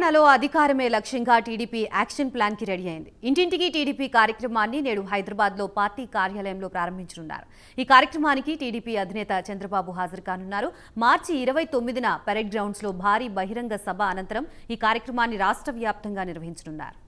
తెలంగాణలో అధికారమే లక్ష్యంగా టీడీపీ యాక్షన్ ప్లాన్ కి రెడీ అయింది. ఇంటింటికి టీడీపీ కార్యక్రమాన్ని నేడు హైదరాబాద్ లో పార్టీ కార్యాలయంలో ప్రారంభించనున్నారు. ఈ కార్యక్రమానికి టీడీపీ అధినేత చంద్రబాబు హాజరు కానున్నారు. మార్చి 29న పరేడ్ గ్రౌండ్స్ లో భారీ బహిరంగ సభ అనంతరం ఈ కార్యక్రమాన్ని రాష్ట్ర వ్యాప్తంగా నిర్వహించనున్నారు.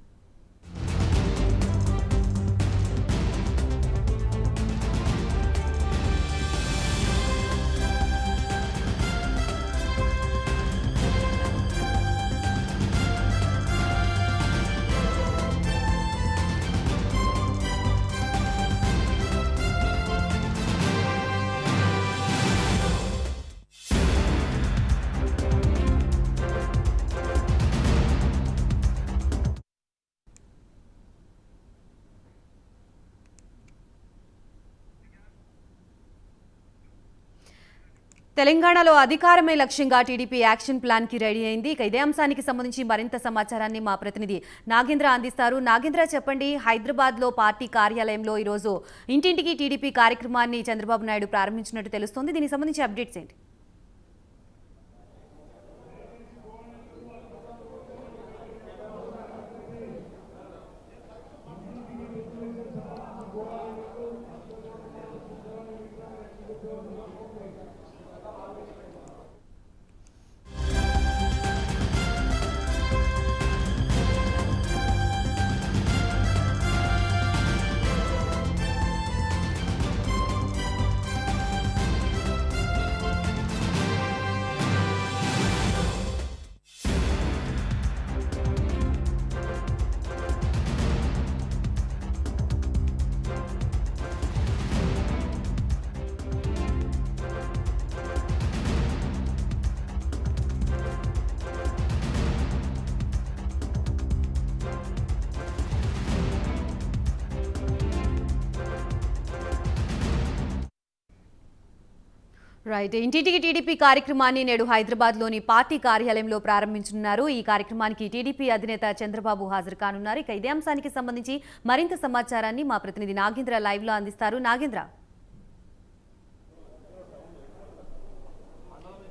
తెలంగాణలో అధికారమే లక్ష్యంగా టీడీపీ యాక్షన్ ప్లాన్ కి రెడీ అయింది. ఇక ఇదే అంశానికి సంబంధించి మరింత సమాచారాన్ని మా ప్రతినిధి నాగేంద్ర అందిస్తారు. నాగేంద్ర, చెప్పండి, హైదరాబాద్ లో పార్టీ కార్యాలయంలో ఈరోజు ఇంటింటికి టీడీపీ కార్యక్రమాన్ని చంద్రబాబు నాయుడు ప్రారంభించినట్టు తెలుస్తోంది. దీనికి సంబంధించి అప్డేట్స్ ఏంటి? రైట్, ఇంటింటికి టీడీపీ కార్యక్రమాన్ని నేడు హైదరాబాద్ లోని పార్టీ కార్యాలయంలో ప్రారంభించనున్నారు. ఈ కార్యక్రమానికి టీడీపీ అధినేత చంద్రబాబు హాజరు కానున్నారు. ఇక ఇదే అంశానికి సంబంధించి మరింత సమాచారాన్ని మా ప్రతినిధి నాగేంద్ర లైవ్ లో అందిస్తారు. నాగేంద్ర.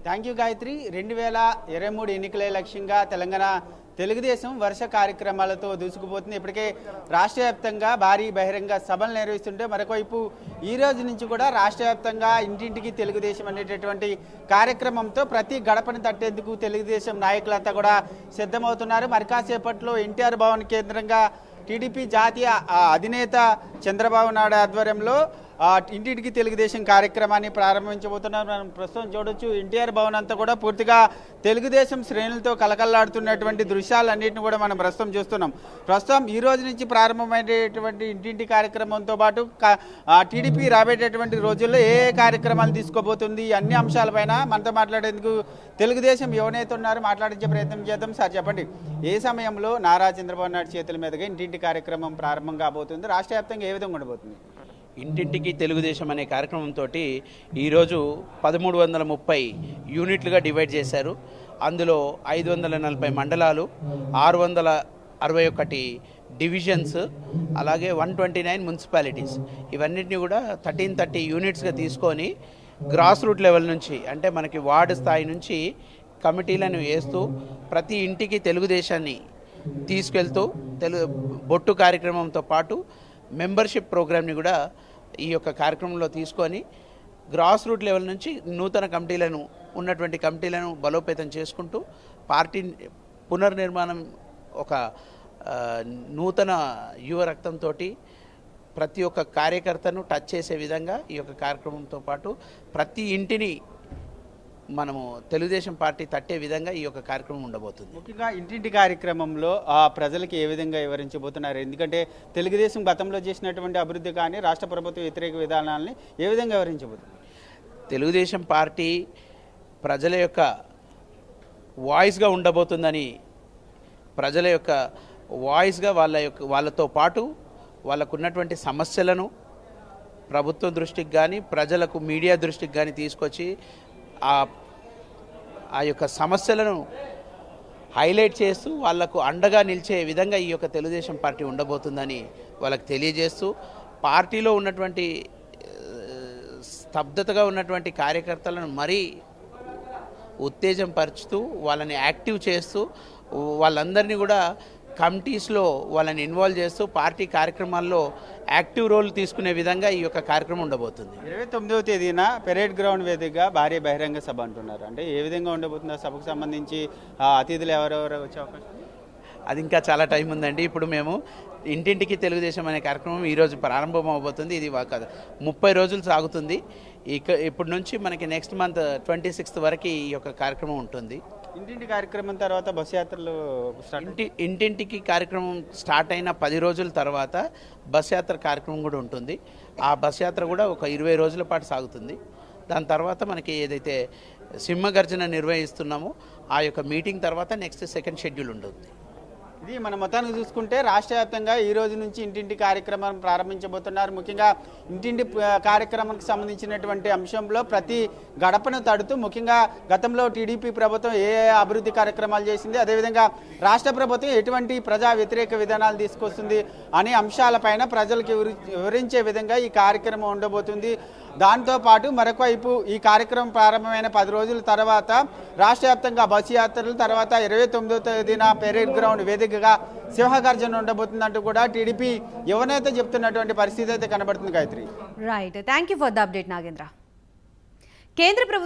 Thank you Gayatri. 2023 ఎన్నికలే లక్ష్యంగా తెలంగాణ తెలుగుదేశం వరుస కార్యక్రమాలతో దూసుకుపోతుంది. ఇప్పటికే రాష్ట్ర వ్యాప్తంగా భారీ బహిరంగ సభలు నిర్వహిస్తుంటే, మరొకవైపు ఈ రోజు నుంచి కూడా రాష్ట్ర వ్యాప్తంగా ఇంటింటికి తెలుగుదేశం అనేటటువంటి కార్యక్రమంతో ప్రతి గడపని తట్టేందుకు తెలుగుదేశం నాయకులంతా కూడా సిద్ధమవుతున్నారు. మరి కాసేపట్లో ఎన్టీఆర్ భవన్ కేంద్రంగా టీడీపీ జాతీయ అధినేత చంద్రబాబు నాయుడు ఆధ్వర్యంలో ఇంటింటికి తెలుగుదేశం కార్యక్రమాన్ని ప్రారంభించబోతున్నారు. మనం ప్రస్తుతం చూడొచ్చు, ఎన్టీఆర్ భవన్ అంతా కూడా పూర్తిగా తెలుగుదేశం శ్రేణులతో కలకల్లాడుతున్నటువంటి దృశ్యాలన్నింటినీ కూడా మనం ప్రస్తుతం చూస్తున్నాం. ప్రస్తుతం ఈ రోజు నుంచి ప్రారంభమైనటువంటి ఇంటింటి కార్యక్రమంతో పాటు టీడీపీ రాబోయేటటువంటి రోజుల్లో ఏ కార్యక్రమాలు తీసుకోబోతుంది, అన్ని అంశాలపైన మనతో మాట్లాడేందుకు తెలుగుదేశం యువనేత ఉన్నారు. మాట్లాడించే ప్రయత్నం చేద్దాం. సార్, చెప్పండి, ఏ సమయంలో నారా చంద్రబాబు నాయుడు చేతుల మీదుగా ఇంటింటి కార్యక్రమం ప్రారంభం కాబోతుంది? రాష్ట్ర వ్యాప్తంగా ఏ విధంగా ఉండబోతుంది? ఇంటింటికి తెలుగుదేశం అనే కార్యక్రమంతో ఈరోజు 1330 యూనిట్లుగా డివైడ్ చేశారు. అందులో 540 మండలాలు, 661 డివిజన్స్, అలాగే 129 మున్సిపాలిటీస్, ఇవన్నిటిని కూడా 1330 యూనిట్స్గా తీసుకొని గ్రాస్ రూట్ లెవెల్ నుంచి, అంటే మనకి వార్డు స్థాయి నుంచి కమిటీలను వేస్తూ ప్రతి ఇంటికి తెలుగుదేశాన్ని తీసుకెళ్తూ బొట్టు కార్యక్రమంతో పాటు మెంబర్షిప్ ప్రోగ్రామ్ని కూడా ఈ యొక్క కార్యక్రమంలో తీసుకొని గ్రాస్ రూట్ లెవెల్ నుంచి నూతన కమిటీలను ఉన్నటువంటి కమిటీలను బలోపేతం చేసుకుంటూ పార్టీ పునర్నిర్మాణం ఒక నూతన యువ రక్తంతో ప్రతి ఒక్క కార్యకర్తను టచ్ చేసే విధంగా ఈ యొక్క కార్యక్రమంతో పాటు ప్రతి ఇంటిని మనము తెలుగుదేశం పార్టీ తట్టే విధంగా ఈ యొక్క కార్యక్రమం ఉండబోతుంది. ముఖ్యంగా ఇంటింటి కార్యక్రమంలో ప్రజలకు ఏ విధంగా వివరించబోతున్నారు? ఎందుకంటే తెలుగుదేశం గతంలో చేసినటువంటి అభివృద్ధి కానీ రాష్ట్ర ప్రభుత్వ వ్యతిరేక విధానాలని ఏ విధంగా వివరించబోతుంది? తెలుగుదేశం పార్టీ ప్రజల యొక్క వాయిస్గా ఉండబోతుందని, ప్రజల యొక్క వాయిస్గా వాళ్ళతో పాటు వాళ్ళకున్నటువంటి సమస్యలను ప్రభుత్వం దృష్టికి కానీ ప్రజలకు మీడియా దృష్టికి కానీ తీసుకొచ్చి ఆ యొక్క సమస్యలను హైలైట్ చేస్తూ వాళ్లకు అండగా నిలిచే విధంగా ఈ యొక్క తెలుగుదేశం పార్టీ ఉండబోతుందని వాళ్ళకి తెలియజేస్తూ, పార్టీలో ఉన్నటువంటి స్తబ్దతగా ఉన్నటువంటి కార్యకర్తలను మరీ ఉత్తేజం పరుచుతూ వాళ్ళని యాక్టివ్ చేస్తూ వాళ్ళందరినీ కూడా కమిటీస్లో వాళ్ళని ఇన్వాల్వ్ చేస్తూ పార్టీ కార్యక్రమాల్లో యాక్టివ్ రోల్ తీసుకునే విధంగా ఈ యొక్క కార్యక్రమం ఉండబోతుంది. 29వ తేదీన పెరేడ్ గ్రౌండ్ వేదికగా భారీ బహిరంగ సభ అంటున్నారు. అంటే ఏ విధంగా ఉండబోతుంది ఆ సభకు సంబంధించి అతిథులు ఎవరెవరు వచ్చే అవకాశం? అది ఇంకా చాలా టైం ఉందండి. ఇప్పుడు మేము ఇంటింటికి తెలుగుదేశం అనే కార్యక్రమం ఈరోజు ప్రారంభం అవబోతుంది. ఇది 30 రోజులు సాగుతుంది. ఇప్పటి నుంచి మనకి నెక్స్ట్ మంత్ 26th వరకు ఈ యొక్క కార్యక్రమం ఉంటుంది. ఇంటింటి కార్యక్రమం తర్వాత బస్ యాత్రలు ఇంటింటికి కార్యక్రమం స్టార్ట్ అయిన 10 రోజుల తర్వాత బస్ యాత్ర కార్యక్రమం కూడా ఉంటుంది. ఆ బస్ యాత్ర కూడా ఒక 20 రోజుల పాటు సాగుతుంది. దాని తర్వాత మనకి ఏదైతే సింహగర్జన నిర్వహిస్తున్నామో ఆ యొక్క మీటింగ్ తర్వాత నెక్స్ట్ సెకండ్ షెడ్యూల్ ఉంటుంది. ఇది మన మొత్తానికి చూసుకుంటే రాష్ట్ర వ్యాప్తంగా ఈ రోజు నుంచి ఇంటింటి కార్యక్రమం ప్రారంభించబోతున్నారు. ముఖ్యంగా ఇంటింటి కార్యక్రమానికి సంబంధించినటువంటి అంశంలో ప్రతి గడపను తడుతూ ముఖ్యంగా గతంలో టీడీపీ ప్రభుత్వం ఏ అభివృద్ధి కార్యక్రమాలు చేసింది, అదేవిధంగా రాష్ట్ర ప్రభుత్వం ఎటువంటి ప్రజా వ్యతిరేక విధానాలు తీసుకొస్తుంది అనే అంశాలపైన ప్రజలకు వివరించే విధంగా ఈ కార్యక్రమం ఉండబోతుంది. దాంతోపాటు మరొక వైపు ఈ కార్యక్రమం ప్రారంభమైన 10 రోజుల తర్వాత రాష్ట్ర వ్యాప్తంగా బస్సు యాత్రలు, తర్వాత 29వ తేదీన పెరేడ్ గ్రౌండ్ వేదికగా సింహగర్జన ఉండబోతుందంటూ కూడా టీడీపీ యువనేత చెప్తున్నటువంటి పరిస్థితి అయితే కనబడుతుంది. Gayatri, right, thank you for the update Nagendra. కేంద్ర ప్రభుత్వం